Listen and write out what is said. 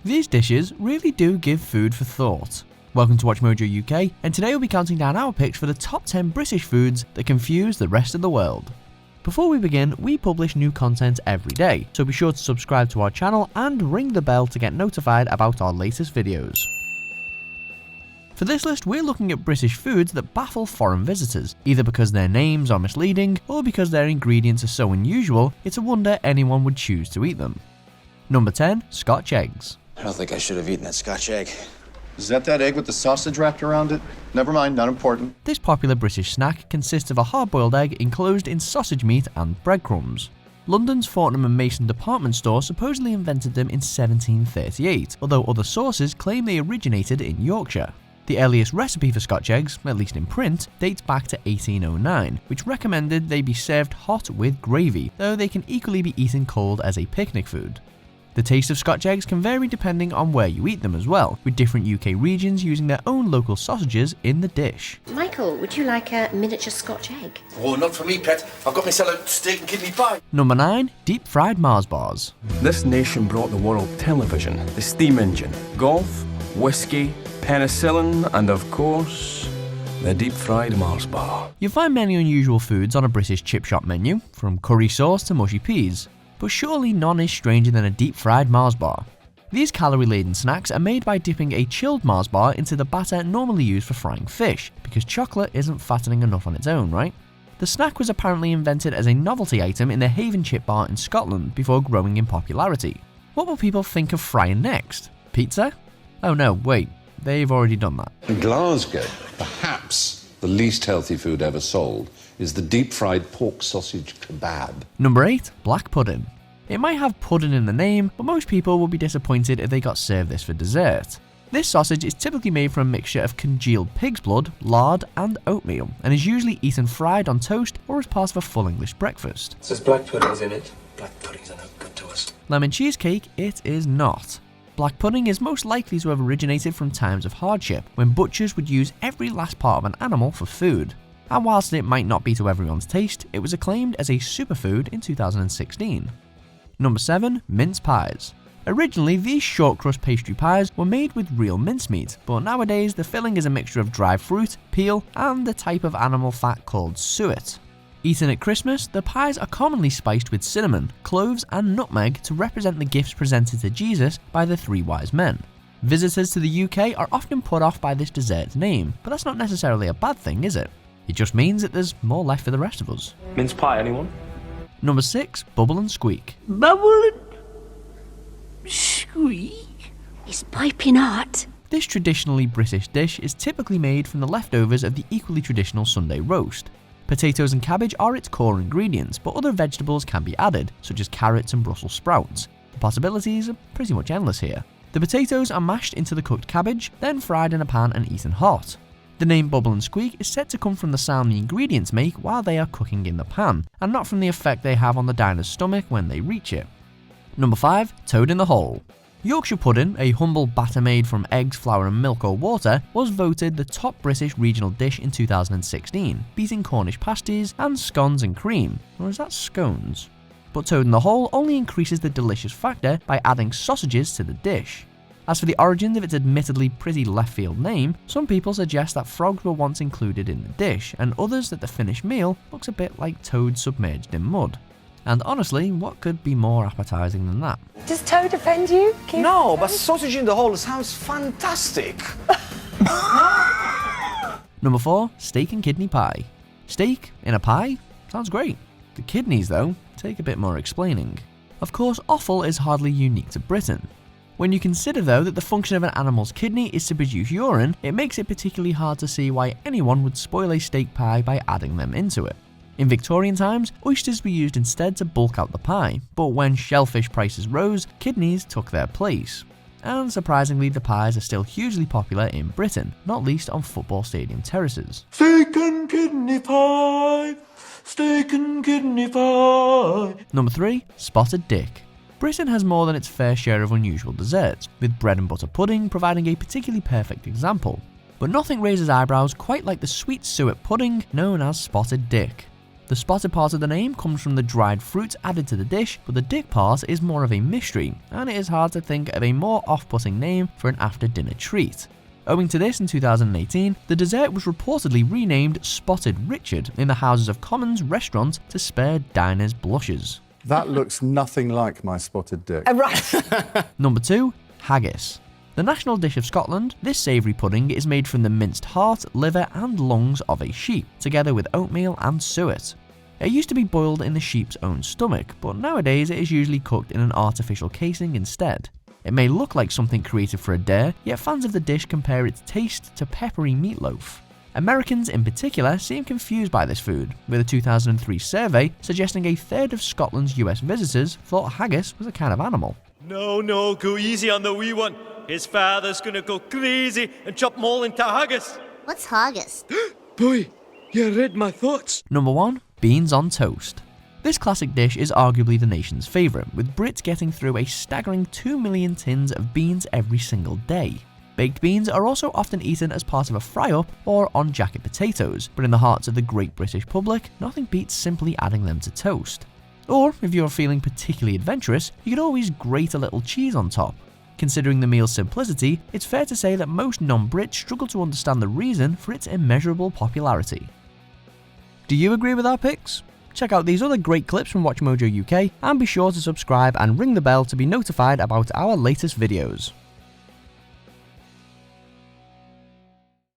These dishes really do give food for thought. Welcome to Watch Mojo UK, and today we'll be counting down our picks for the top 10 British foods that confuse the rest of the world. Before we begin, we publish new content every day, so be sure to subscribe to our channel and ring the bell to get notified about our latest videos. For this list, we're looking at British foods that baffle foreign visitors, either because their names are misleading or because their ingredients are so unusual it's a wonder anyone would choose to eat them. Number 10. Scotch Eggs. I don't think I should have eaten that Scotch egg. Is that egg with the sausage wrapped around it? Never mind, not important. This popular British snack consists of a hard-boiled egg enclosed in sausage meat and breadcrumbs. London's Fortnum & Mason department store supposedly invented them in 1738, although other sources claim they originated in Yorkshire. The earliest recipe for Scotch eggs, at least in print, dates back to 1809, which recommended they be served hot with gravy, though they can equally be eaten cold as a picnic food. The taste of Scotch eggs can vary depending on where you eat them as well, with different UK regions using their own local sausages in the dish. Michael, would you like a miniature Scotch egg? Oh, not for me, pet. I've got myself a steak and kidney pie. Number 9. Deep fried Mars bars. This nation brought the world television, the steam engine, golf, whiskey, penicillin, and of course, the deep-fried Mars bar. You'll find many unusual foods on a British chip shop menu, from curry sauce to mushy peas, but surely none is stranger than a deep-fried Mars bar. These calorie-laden snacks are made by dipping a chilled Mars bar into the batter normally used for frying fish, because chocolate isn't fattening enough on its own, right? The snack was apparently invented as a novelty item in the Haven chip bar in Scotland before growing in popularity. What will people think of frying next? Pizza? Oh no, wait. They've already done that. In Glasgow, perhaps the least healthy food ever sold is the deep-fried pork sausage kebab. Number 8. Black pudding. It might have pudding in the name, but most people will be disappointed if they got served this for dessert. This sausage is typically made from a mixture of congealed pig's blood, lard, and oatmeal, and is usually eaten fried on toast or as part of a full English breakfast. There's black puddings in it. Black puddings are no good to us. Lemon cheesecake, it is not. Black pudding is most likely to have originated from times of hardship, when butchers would use every last part of an animal for food. And whilst it might not be to everyone's taste, it was acclaimed as a superfood in 2016. Number 7. Mince pies. Originally, these short crust pastry pies were made with real mincemeat, but nowadays the filling is a mixture of dried fruit, peel, and a type of animal fat called suet. Eaten at Christmas, the pies are commonly spiced with cinnamon, cloves, and nutmeg to represent the gifts presented to Jesus by the three wise men. Visitors to the UK are often put off by this dessert's name, but that's not necessarily a bad thing, is it? It just means that there's more left for the rest of us. Mince pie, anyone? Number 6. Bubble and Squeak. Bubble and squeak? It's piping hot. This traditionally British dish is typically made from the leftovers of the equally traditional Sunday roast. Potatoes and cabbage are its core ingredients, but other vegetables can be added, such as carrots and Brussels sprouts. The possibilities are pretty much endless here. The potatoes are mashed into the cooked cabbage, then fried in a pan and eaten hot. The name Bubble and Squeak is said to come from the sound the ingredients make while they are cooking in the pan, and not from the effect they have on the diner's stomach when they reach it. Number 5. Toad in the hole. Yorkshire pudding, a humble batter made from eggs, flour and milk or water, was voted the top British regional dish in 2016, beating Cornish pasties and scones and cream. Or is that scones? But toad in the hole only increases the delicious factor by adding sausages to the dish. As for the origins of its admittedly pretty left field name, some people suggest that frogs were once included in the dish, and others that the finished meal looks a bit like toad submerged in mud. And honestly, what could be more appetizing than that? Does toad offend you? No, but sausage in the hole sounds fantastic. Number 4. Steak and kidney pie. Steak in a pie? Sounds great. The kidneys, though, take a bit more explaining. Of course, offal is hardly unique to Britain. When you consider, though, that the function of an animal's kidney is to produce urine, it makes it particularly hard to see why anyone would spoil a steak pie by adding them into it. In Victorian times, oysters were used instead to bulk out the pie, but when shellfish prices rose, kidneys took their place. And surprisingly, the pies are still hugely popular in Britain, not least on football stadium terraces. Steak and kidney pie, steak and kidney pie. Number 3. Spotted dick. Britain has more than its fair share of unusual desserts, with bread and butter pudding providing a particularly perfect example. But nothing raises eyebrows quite like the sweet suet pudding known as spotted dick. The spotted part of the name comes from the dried fruit added to the dish, but the dick part is more of a mystery, and it is hard to think of a more off-putting name for an after-dinner treat. Owing to this, in 2018, the dessert was reportedly renamed Spotted Richard in the Houses of Commons restaurant to spare diners' blushes. That looks nothing like my spotted dick. Number 2. Haggis. The national dish of Scotland, this savoury pudding is made from the minced heart, liver and lungs of a sheep, together with oatmeal and suet. It used to be boiled in the sheep's own stomach, but nowadays it is usually cooked in an artificial casing instead. It may look like something created for a dare, yet fans of the dish compare its taste to peppery meatloaf. Americans in particular seem confused by this food, with a 2003 survey suggesting a third of Scotland's US visitors thought haggis was a kind of animal. No, go easy on the wee one. His father's gonna go crazy and chop them all into haggis. What's haggis? Boy, you read my thoughts. Number 1. Beans on toast. This classic dish is arguably the nation's favourite, with Brits getting through a staggering 2 million tins of beans every single day. Baked beans are also often eaten as part of a fry-up or on jacket potatoes, but in the hearts of the great British public, nothing beats simply adding them to toast. Or, if you're feeling particularly adventurous, you could always grate a little cheese on top. Considering the meal's simplicity, it's fair to say that most non-Brits struggle to understand the reason for its immeasurable popularity. Do you agree with our picks? Check out these other great clips from WatchMojo UK and be sure to subscribe and ring the bell to be notified about our latest videos.